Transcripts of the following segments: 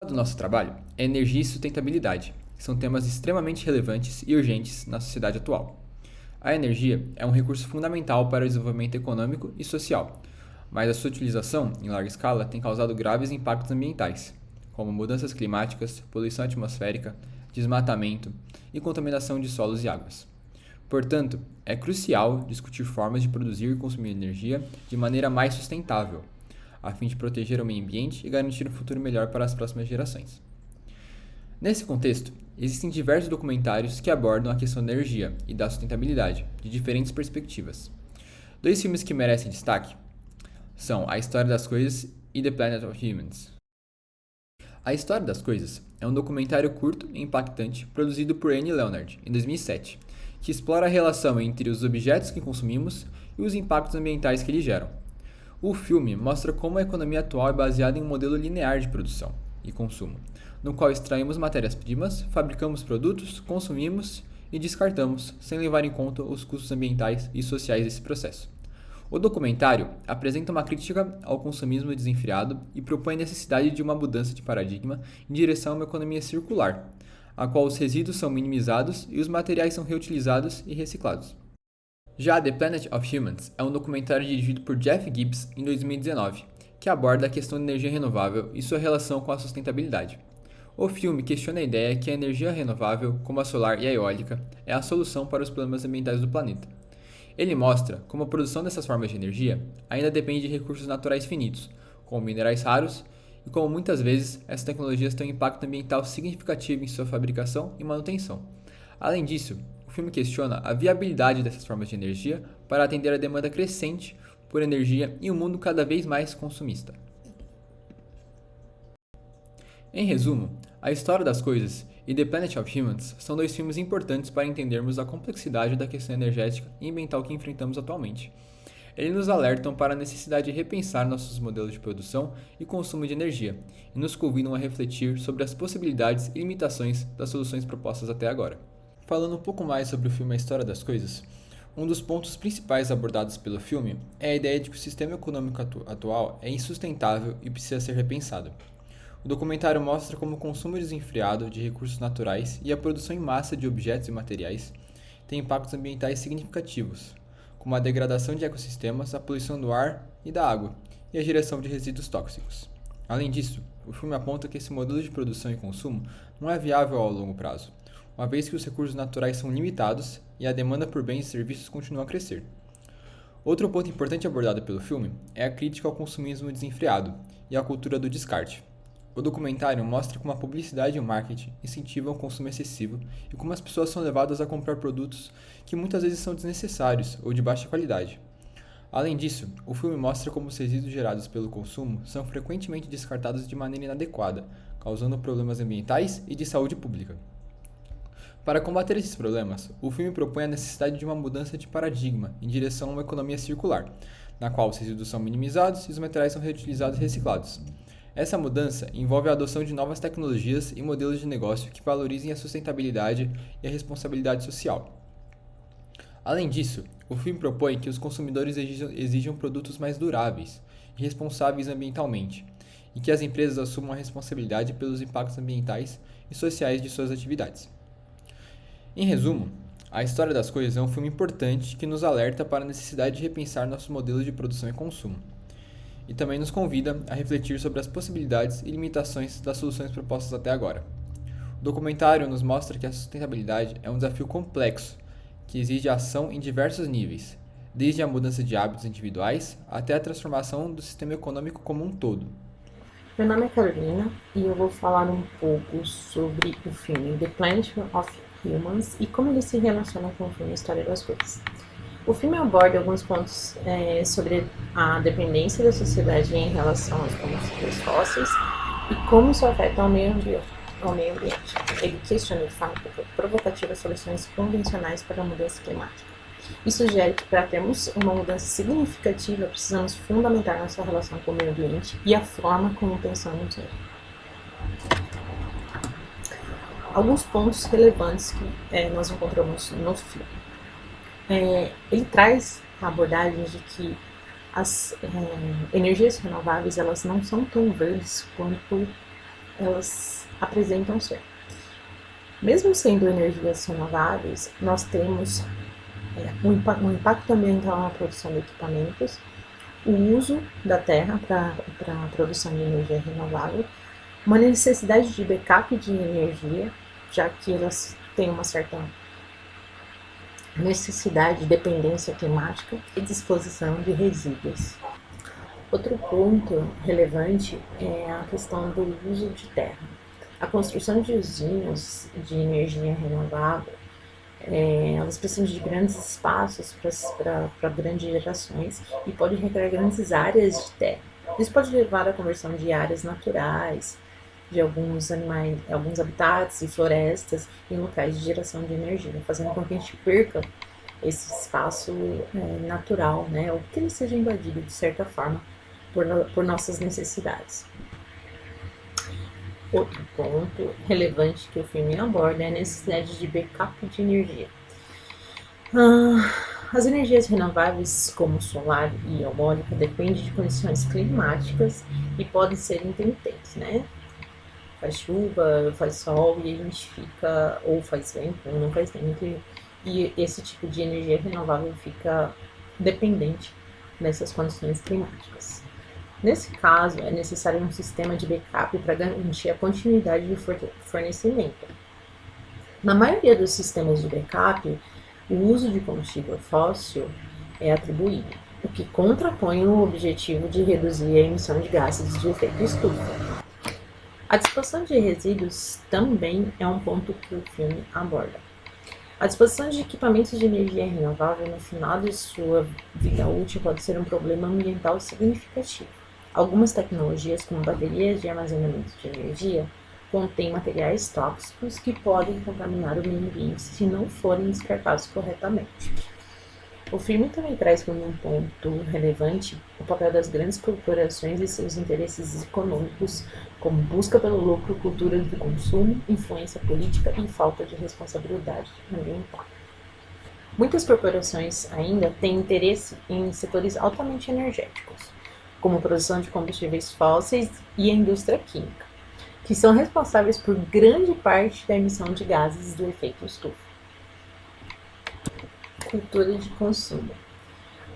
Do nosso trabalho é energia e sustentabilidade, que são temas extremamente relevantes e urgentes na sociedade atual. A energia é um recurso fundamental para o desenvolvimento econômico e social, mas a sua utilização em larga escala tem causado graves impactos ambientais, como mudanças climáticas, poluição atmosférica, desmatamento e contaminação de solos e águas. Portanto, é crucial discutir formas de produzir e consumir energia de maneira mais sustentável, a fim de proteger o meio ambiente e garantir um futuro melhor para as próximas gerações. Nesse contexto, existem diversos documentários que abordam a questão da energia e da sustentabilidade, de diferentes perspectivas. Dois filmes que merecem destaque são A História das Coisas e The Planet of Humans. A História das Coisas é um documentário curto e impactante produzido por Annie Leonard, em 2007, que explora a relação entre os objetos que consumimos e os impactos ambientais que eles geram. O filme mostra como a economia atual é baseada em um modelo linear de produção e consumo, no qual extraímos matérias-primas, fabricamos produtos, consumimos e descartamos, sem levar em conta os custos ambientais e sociais desse processo. O documentário apresenta uma crítica ao consumismo desenfreado e propõe a necessidade de uma mudança de paradigma em direção a uma economia circular, a qual os resíduos são minimizados e os materiais são reutilizados e reciclados. Já The Planet of Humans é um documentário dirigido por Jeff Gibbs em 2019, que aborda a questão da energia renovável e sua relação com a sustentabilidade. O filme questiona a ideia que a energia renovável, como a solar e a eólica, é a solução para os problemas ambientais do planeta. Ele mostra como a produção dessas formas de energia ainda depende de recursos naturais finitos, como minerais raros, e como muitas vezes essas tecnologias têm um impacto ambiental significativo em sua fabricação e manutenção. Além disso, o filme questiona a viabilidade dessas formas de energia para atender a demanda crescente por energia em um mundo cada vez mais consumista. Em resumo, A História das Coisas e The Planet of Humans são dois filmes importantes para entendermos a complexidade da questão energética e ambiental que enfrentamos atualmente. Eles nos alertam para a necessidade de repensar nossos modelos de produção e consumo de energia, e nos convidam a refletir sobre as possibilidades e limitações das soluções propostas até agora. Falando um pouco mais sobre o filme A História das Coisas, um dos pontos principais abordados pelo filme é a ideia de que o sistema econômico atual é insustentável e precisa ser repensado. O documentário mostra como o consumo desenfreado de recursos naturais e a produção em massa de objetos e materiais têm impactos ambientais significativos, como a degradação de ecossistemas, a poluição do ar e da água e a geração de resíduos tóxicos. Além disso, o filme aponta que esse modelo de produção e consumo não é viável ao longo prazo, uma vez que os recursos naturais são limitados e a demanda por bens e serviços continua a crescer. Outro ponto importante abordado pelo filme é a crítica ao consumismo desenfreado e à cultura do descarte. O documentário mostra como a publicidade e o marketing incentivam o consumo excessivo e como as pessoas são levadas a comprar produtos que muitas vezes são desnecessários ou de baixa qualidade. Além disso, o filme mostra como os resíduos gerados pelo consumo são frequentemente descartados de maneira inadequada, causando problemas ambientais e de saúde pública. Para combater esses problemas, o filme propõe a necessidade de uma mudança de paradigma em direção a uma economia circular, na qual os resíduos são minimizados e os materiais são reutilizados e reciclados. Essa mudança envolve a adoção de novas tecnologias e modelos de negócio que valorizem a sustentabilidade e a responsabilidade social. Além disso, o filme propõe que os consumidores exijam produtos mais duráveis e responsáveis ambientalmente, e que as empresas assumam a responsabilidade pelos impactos ambientais e sociais de suas atividades. Em resumo, A História das Coisas é um filme importante que nos alerta para a necessidade de repensar nossos modelos de produção e consumo, e também nos convida a refletir sobre as possibilidades e limitações das soluções propostas até agora. O documentário nos mostra que a sustentabilidade é um desafio complexo que exige ação em diversos níveis, desde a mudança de hábitos individuais até a transformação do sistema econômico como um todo. Meu nome é Carolina e eu vou falar um pouco sobre o filme The Planet of Humans e como ele se relaciona com o filme História das Coisas. O filme aborda alguns pontos sobre a dependência da sociedade em relação aos combustíveis fósseis e como isso afeta o meio ambiente. Ele questiona de forma provocativa soluções convencionais para a mudança climática. E sugere que para termos uma mudança significativa precisamos fundamentar nossa relação com o meio ambiente e a forma como pensamos nele. Alguns pontos relevantes que nós encontramos no filme. Ele traz a abordagem de que as energias renováveis elas não são tão verdes quanto elas apresentam ser. Mesmo sendo energias renováveis, nós temos um impacto ambiental na produção de equipamentos, o uso da terra para a produção de energia renovável, uma necessidade de backup de energia, já que elas têm uma certa necessidade, dependência climática e disposição de resíduos. Outro ponto relevante é a questão do uso de terra. A construção de usinas de energia renovável, elas precisam de grandes espaços para grandes gerações e pode requerer grandes áreas de terra. Isso pode levar à conversão de áreas naturais, de alguns animais, alguns habitats e florestas em locais de geração de energia, fazendo com que a gente perca esse espaço natural, né, ou que ele seja invadido de certa forma por nossas necessidades. Outro ponto relevante que o filme aborda é a necessidade de backup de energia. As energias renováveis, como solar e eólica, dependem de condições climáticas e podem ser intermitentes, né? Faz chuva, faz sol e a gente fica, ou faz vento, ou não faz vento, e esse tipo de energia renovável fica dependente dessas condições climáticas. Nesse caso, é necessário um sistema de backup para garantir a continuidade de fornecimento. Na maioria dos sistemas de backup, o uso de combustível fóssil é atribuído, o que contrapõe o objetivo de reduzir a emissão de gases de efeito estufa. A disposição de resíduos também é um ponto que o filme aborda. A disposição de equipamentos de energia renovável no final de sua vida útil pode ser um problema ambiental significativo. Algumas tecnologias, como baterias de armazenamento de energia, contêm materiais tóxicos que podem contaminar o meio ambiente se não forem descartados corretamente. O filme também traz como um ponto relevante o papel das grandes corporações e seus interesses econômicos, como busca pelo lucro, cultura do consumo, influência política e falta de responsabilidade ambiental. Muitas corporações ainda têm interesse em setores altamente energéticos, como a produção de combustíveis fósseis e a indústria química, que são responsáveis por grande parte da emissão de gases do efeito estufa. Cultura de consumo.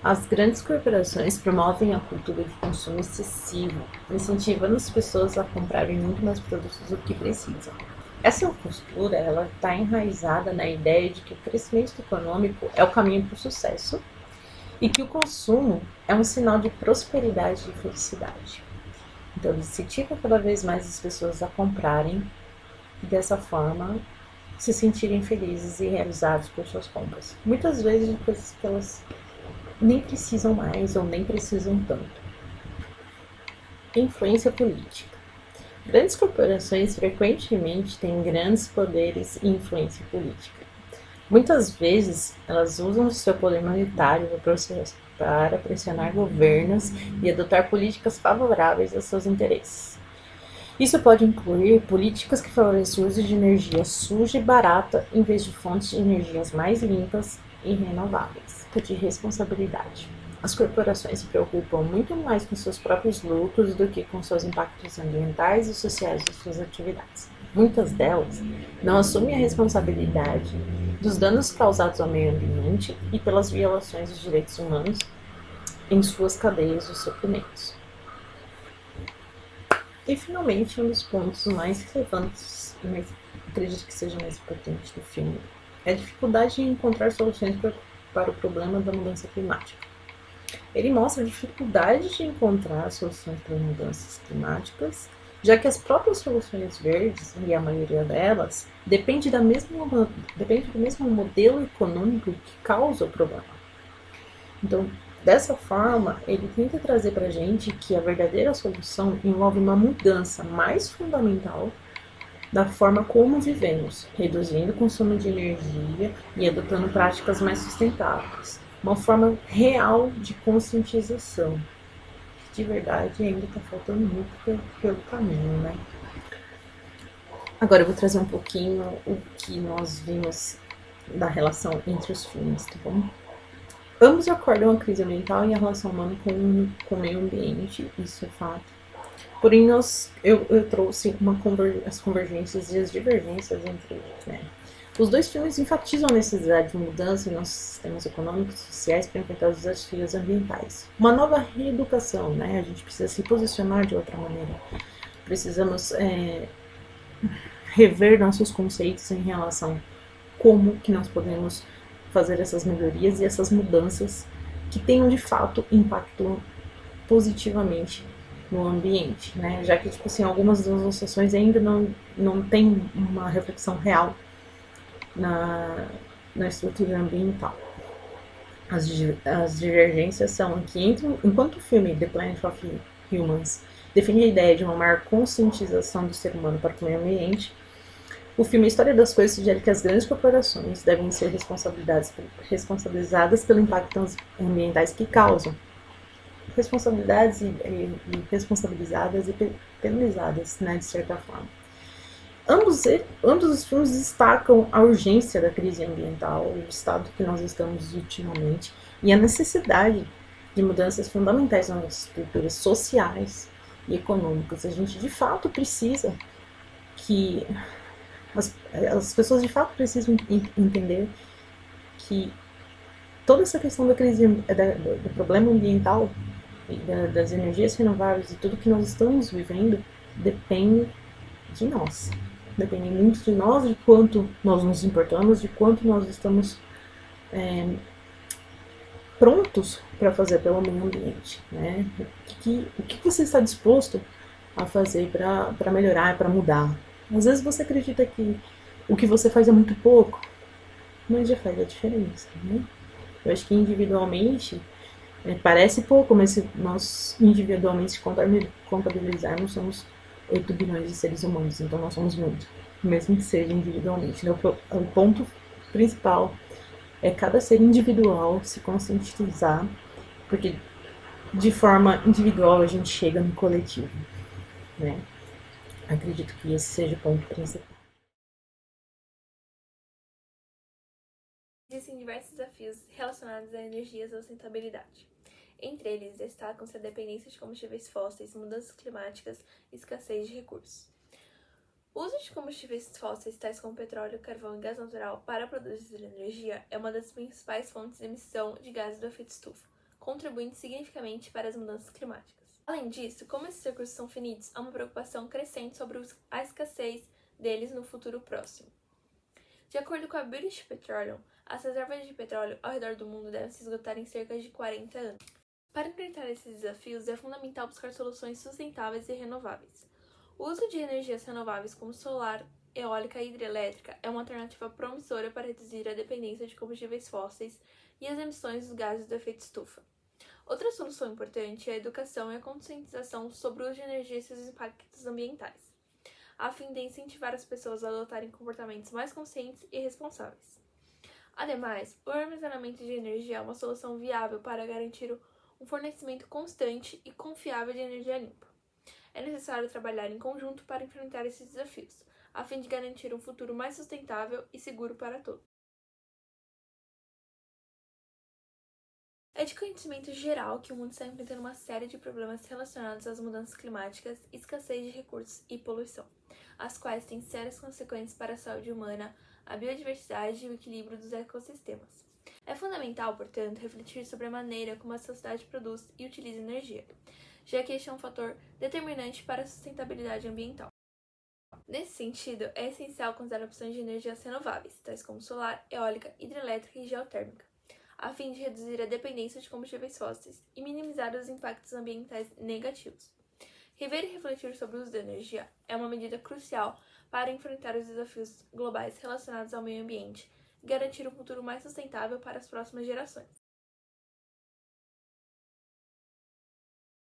As grandes corporações promovem a cultura de consumo excessivo, incentivando as pessoas a comprarem muito mais produtos do que precisam. Essa postura está enraizada na ideia de que o crescimento econômico é o caminho para o sucesso e que o consumo é um sinal de prosperidade e felicidade. Então, ele incentiva cada vez mais as pessoas a comprarem e, dessa forma, se sentirem felizes e realizados por suas compras. Muitas vezes de coisas que elas nem precisam mais ou nem precisam tanto. Influência política. Grandes corporações frequentemente têm grandes poderes e influência política. Muitas vezes, elas usam o seu poder monetário para pressionar governos e adotar políticas favoráveis aos seus interesses. Isso pode incluir políticas que favorecem o uso de energia suja e barata em vez de fontes de energias mais limpas e renováveis. De responsabilidade. As corporações se preocupam muito mais com seus próprios lucros do que com seus impactos ambientais e sociais de suas atividades. Muitas delas não assumem a responsabilidade dos danos causados ao meio ambiente e pelas violações dos direitos humanos em suas cadeias de suprimentos. E, finalmente, um dos pontos mais relevantes, e acredito que seja mais importante do filme, é a dificuldade de encontrar soluções para o problema da mudança climática. Ele mostra a dificuldade de encontrar soluções para mudanças climáticas, já que as próprias soluções verdes, e a maioria delas, depende do mesmo modelo econômico que causa o problema. Então, dessa forma, ele tenta trazer para a gente que a verdadeira solução envolve uma mudança mais fundamental da forma como vivemos, reduzindo o consumo de energia e adotando práticas mais sustentáveis. Uma forma real de conscientização. De verdade, ainda está faltando muito pelo caminho, né? Agora eu vou trazer um pouquinho o que nós vimos da relação entre os filmes, tá bom? Ambos acordam a crise ambiental e a relação humana com o meio ambiente, isso é fato. Porém, eu trouxe as convergências e as divergências entre eles, né? Os dois filmes enfatizam a necessidade de mudança em nossos sistemas econômicos e sociais para enfrentar os desafios ambientais. Uma nova reeducação, né? A gente precisa se posicionar de outra maneira. Precisamos rever nossos conceitos em relação a como que nós podemos fazer essas melhorias e essas mudanças que tenham de fato impacto positivamente no ambiente, né? Já que tipo assim, algumas das associações ainda não tem uma reflexão real na estrutura ambiental. As divergências são que enquanto o filme The Planet of Humans defende a ideia de uma maior conscientização do ser humano para o meio ambiente, o filme A História das Coisas sugere que as grandes corporações devem ser responsabilizadas pelos impactos ambientais que causam. Responsabilizadas e penalizadas, né, de certa forma. Ambos os filmes destacam a urgência da crise ambiental, o estado que nós estamos ultimamente, e a necessidade de mudanças fundamentais nas estruturas sociais e econômicas. A gente de fato precisa que as pessoas de fato precisam entender que toda essa questão da crise, do problema ambiental, das energias renováveis e tudo que nós estamos vivendo depende de nós. Depende muito de nós, de quanto nós nos importamos, de quanto nós estamos prontos para fazer pelo meio ambiente. Né? O que você está disposto a fazer para melhorar, para mudar? Às vezes você acredita que o que você faz é muito pouco, mas já faz a diferença. Né? Eu acho que individualmente parece pouco, mas se nós individualmente contabilizarmos, somos 8 bilhões de seres humanos, então nós somos muito, mesmo que seja individualmente. O ponto principal é cada ser individual se conscientizar, porque de forma individual a gente chega no coletivo, né? Acredito que esse seja o ponto principal. Existem diversos desafios relacionados à energia e à sustentabilidade. Entre eles, destacam-se a dependência de combustíveis fósseis, mudanças climáticas e escassez de recursos. O uso de combustíveis fósseis, tais como petróleo, carvão e gás natural, para produzir energia é uma das principais fontes de emissão de gases do efeito estufa, contribuindo significativamente para as mudanças climáticas. Além disso, como esses recursos são finitos, há uma preocupação crescente sobre a escassez deles no futuro próximo. De acordo com a British Petroleum, as reservas de petróleo ao redor do mundo devem se esgotar em cerca de 40 anos. Para enfrentar esses desafios, é fundamental buscar soluções sustentáveis e renováveis. O uso de energias renováveis como solar, eólica e hidrelétrica é uma alternativa promissora para reduzir a dependência de combustíveis fósseis e as emissões dos gases do efeito estufa. Outra solução importante é a educação e a conscientização sobre o uso de energia e seus impactos ambientais, a fim de incentivar as pessoas a adotarem comportamentos mais conscientes e responsáveis. Ademais, o armazenamento de energia é uma solução viável para garantir um fornecimento constante e confiável de energia limpa. É necessário trabalhar em conjunto para enfrentar esses desafios, a fim de garantir um futuro mais sustentável e seguro para todos. É de conhecimento geral que o mundo está enfrentando uma série de problemas relacionados às mudanças climáticas, escassez de recursos e poluição, as quais têm sérias consequências para a saúde humana, a biodiversidade e o equilíbrio dos ecossistemas. É fundamental, portanto, refletir sobre a maneira como a sociedade produz e utiliza energia, já que este é um fator determinante para a sustentabilidade ambiental. Nesse sentido, é essencial considerar opções de energias renováveis, tais como solar, eólica, hidrelétrica e geotérmica, a fim de reduzir a dependência de combustíveis fósseis e minimizar os impactos ambientais negativos. Rever e refletir sobre o uso da energia é uma medida crucial para enfrentar os desafios globais relacionados ao meio ambiente e garantir um futuro mais sustentável para as próximas gerações.